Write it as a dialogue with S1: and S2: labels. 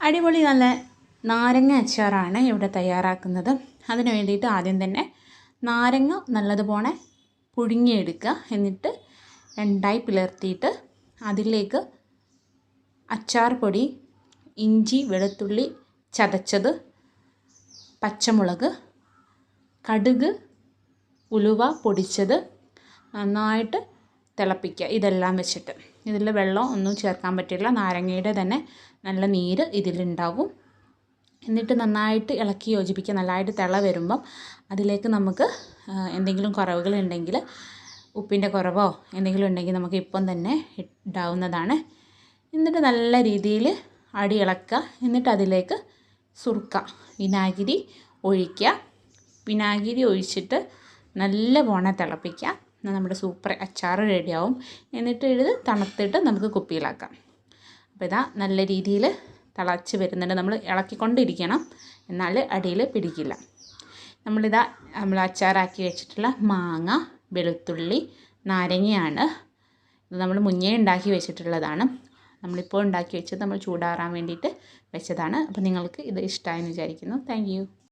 S1: അടിപൊളി നല്ല നാരങ്ങ അച്ചാറാണ് ഇവിടെ തയ്യാറാക്കുന്നത്. അതിന് വേണ്ടിയിട്ട് ആദ്യം തന്നെ നാരങ്ങ നല്ലതുപോലെ പുഴുങ്ങിയെടുക്കുക. എന്നിട്ട് രണ്ടായി പിളർത്തിയിട്ട് അതിലേക്ക് അച്ചാർ പൊടി, ഇഞ്ചി വെളുത്തുള്ളി ചതച്ചത്, പച്ചമുളക്, കടുക്, ഉലുവ പൊടിച്ചത് നന്നായിട്ട് തിളപ്പിക്കുക. ഇതെല്ലാം വെച്ചിട്ട് ഇതിൽ വെള്ളം ഒന്നും ചേർക്കാൻ പറ്റില്ല. നാരങ്ങയുടെ തന്നെ നല്ല നീര് ഇതിലുണ്ടാവും. എന്നിട്ട് നന്നായിട്ട് ഇളക്കി യോജിപ്പിക്കുക. നല്ലതായിട്ട് തിള വരുമ്പം അതിലേക്ക് നമുക്ക് എന്തെങ്കിലും കുറവുകളുണ്ടെങ്കിൽ, ഉപ്പിൻ്റെ കുറവോ എന്തെങ്കിലും ഉണ്ടെങ്കിൽ നമുക്ക് ഇപ്പം തന്നെ ഇടാവുന്നതാണ്. എന്നിട്ട് നല്ല രീതിയിൽ അടി ഇളക്കുക. എന്നിട്ട് അതിലേക്ക് സുർക്ക, വിനാഗിരി ഒഴിക്കുക. വിനാഗിരി ഒഴിച്ചിട്ട് നല്ലവണ്ണം തിളപ്പിക്കുക. എന്നാൽ നമ്മുടെ സൂപ്പർ അച്ചാർ റെഡിയാവും. എന്നിട്ട് ഇത് തണുത്തിട്ട് നമുക്ക് കുപ്പിയിലാക്കാം. അപ്പോൾ ഇതാ നല്ല രീതിയിൽ തിളച്ച് വരുന്നുണ്ട്. നമ്മൾ ഇളക്കിക്കൊണ്ടിരിക്കണം, എന്നാൽ അടിയിൽ പിടിക്കില്ല. നമ്മൾ അച്ചാറാക്കി വെച്ചിട്ടുള്ള മാങ്ങ, വെളുത്തുള്ളി, നാരങ്ങയാണ്. ഇത് നമ്മൾ മുന്നേ ഉണ്ടാക്കി വെച്ചിട്ടുള്ളതാണ്. നമ്മളിപ്പോൾ ഉണ്ടാക്കി വെച്ചത് നമ്മൾ ചൂടാറാൻ വേണ്ടിയിട്ട് വെച്ചതാണ്. അപ്പോൾ നിങ്ങൾക്ക് ഇത് ഇഷ്ടമായെന്ന് വിചാരിക്കുന്നു. Thank you.